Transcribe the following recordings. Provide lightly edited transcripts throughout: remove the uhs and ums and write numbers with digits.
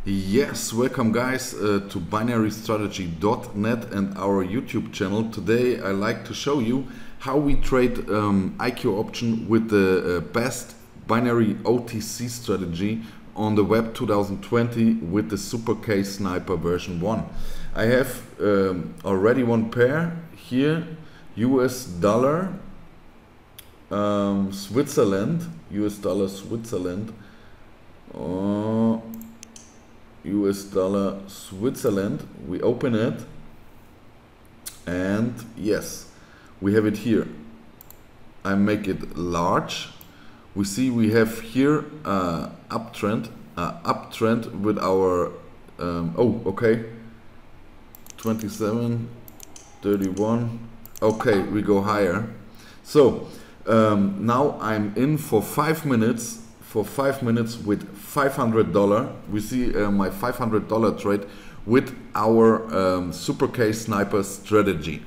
Yes, welcome guys to binarystrategy.net and our YouTube channel. Today I like to show you how we trade IQ option with the best binary OTC strategy on the web 2020 with the Super K Sniper version 1. I have already one pair here, US dollar Switzerland, US dollar Switzerland, US dollar Switzerland. We open it and yes, we have it here. I make it large. We see we have here uptrend with our okay, 27, 31. Okay, we go higher. So now I'm in for 5 minutes. For 5 minutes with $500. We see my $500 trade with our Super K Sniper strategy.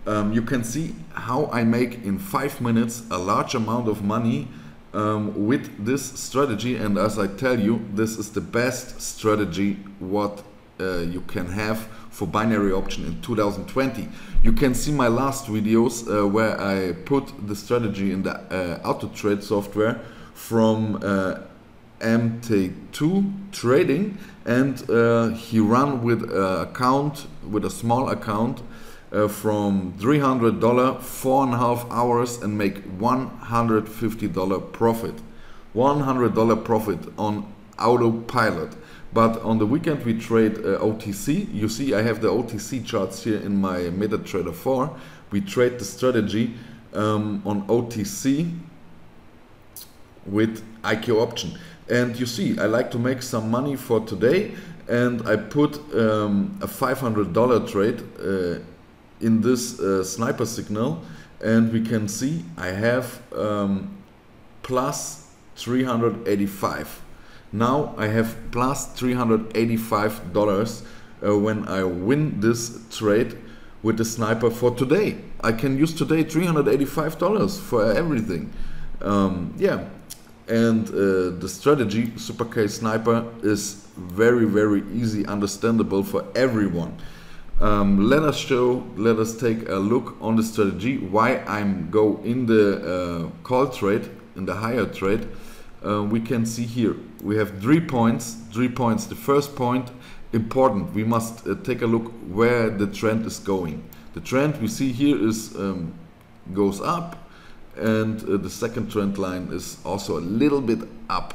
You can see how I make in 5 minutes a large amount of money with this strategy, and as I tell you, this is the best strategy what you can have for binary option in 2020. You can see my last videos where I put the strategy in the auto trade software from MT2 trading, and he ran with a small account from $300, 4.5 hours, and make $150 profit. $100 profit on autopilot. But on the weekend we trade OTC. You see I have the OTC charts here in my MetaTrader 4. We trade the strategy on OTC with IQ option, and you see I like to make some money for today, and I put a $500 trade in this sniper signal, and we can see I have plus 385. Now I have plus $385 when I win this trade with the sniper for today. I can use today $385 for everything. Yeah. And the strategy Super K Sniper is very easy, understandable for everyone. Let us take a look on the strategy, why I'm go in the call trade, in the higher trade. We can see here we have 3 points. The first point, important, we must take a look where the trend is going. The trend we see here is goes up, and the second trend line is also a little bit up.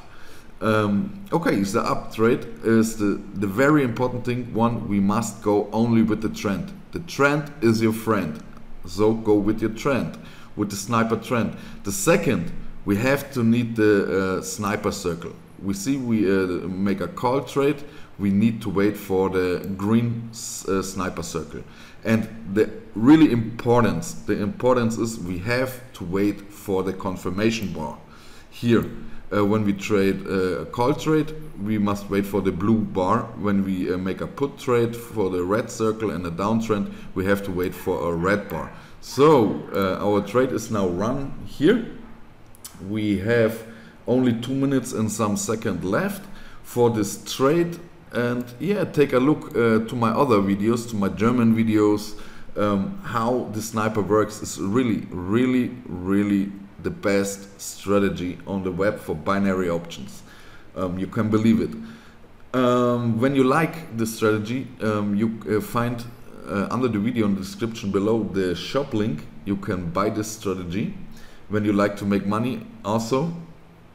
Okay, so the up trade is the very important thing. One, we must go only with the trend. The trend is your friend, so go with your trend, with the sniper trend. The second, we have to need the sniper circle. We see we make a call trade, we need to wait for the green sniper circle. And the importance is we have to wait for the confirmation bar. Here, when we trade a call trade, we must wait for the blue bar. When we make a put trade for the red circle and a downtrend, we have to wait for a red bar. So our trade is now run here. We have only 2 minutes and some seconds left for this trade. And yeah, take a look to my other videos, to my German videos. How the sniper works is really the best strategy on the web for binary options. You can believe it. When you like the strategy, you find under the video in the description below the shop link. You can buy this strategy. When you like to make money, also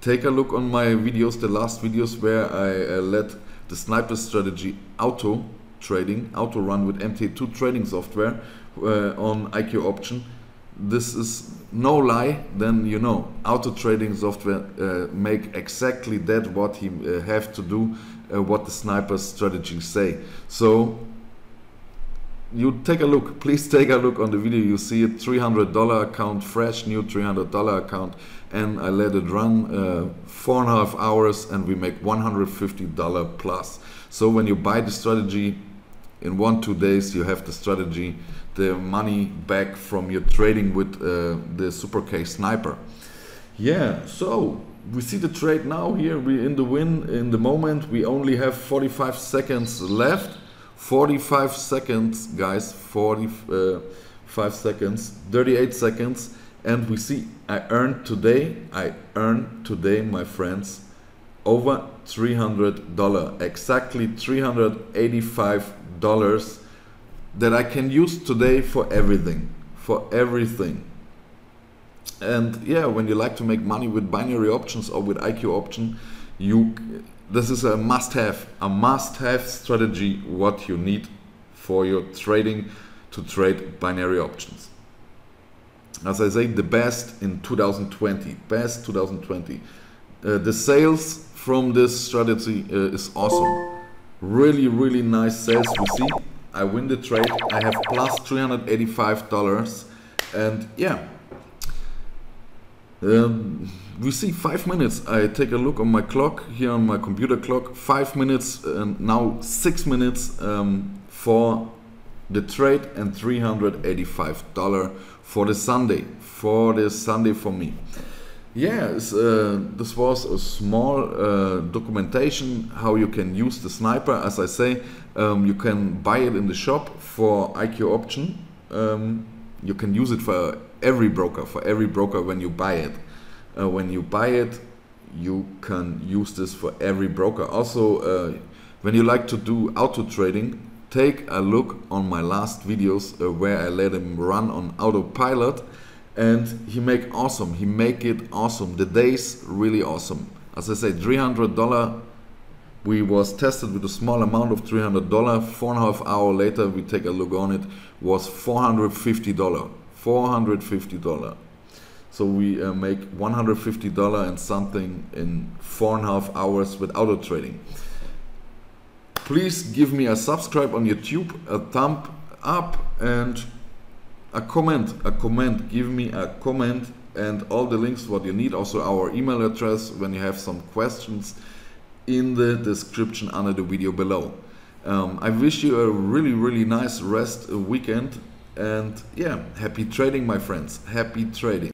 take a look on my videos, the last videos where I let the sniper strategy auto run with MT2 trading software on IQ option. This is no lie, then you know auto trading software make exactly that what he have to do, what the sniper strategy say. So you take a look, please take a look on the video. You see it, $300 account, fresh new $300 account, and I let it run 4.5 hours, and we make $150 plus. So when you buy the strategy in 1-2 days, you have the strategy, the money back from your trading with the Super K Sniper. Yeah, so we see the trade now here. We're in the win in the moment. We only have 45 seconds left. 45 seconds, guys. 45 seconds. 38 seconds. And we see I earned today, my friends, over $300. Exactly $385 that I can use today for everything. For everything. And yeah, when you like to make money with binary options or with IQ option, this is a must-have strategy, what you need for your trading, to trade binary options. As I say, the best in 2020, best 2020. The sales from this strategy is awesome. Really, really nice sales. We see I win the trade, I have plus $385, and yeah. We see 5 minutes. I take a look on my clock here on my computer clock. 5 minutes and now 6 minutes for the trade, and $385 for the Sunday. For this Sunday for me. Yeah, this was a small documentation how you can use the sniper. As I say, you can buy it in the shop for IQ option. You can use it for every broker. When you buy it. You can use this for every broker. Also, when you like to do auto trading, take a look on my last videos where I let him run on autopilot, and he make it awesome. The days really awesome. As I say, $300. We was tested with a small amount of $300. 4.5 hours later, we take a look on it, was $450. $450. So we make $150 and something in 4.5 hours with auto trading. Please give me a subscribe on YouTube, a thumb up, and a comment. Give me a comment and all the links what you need. Also our email address when you have some questions in the description under the video below. I wish you a really, really nice rest weekend, and yeah, happy trading, my friends. Happy trading.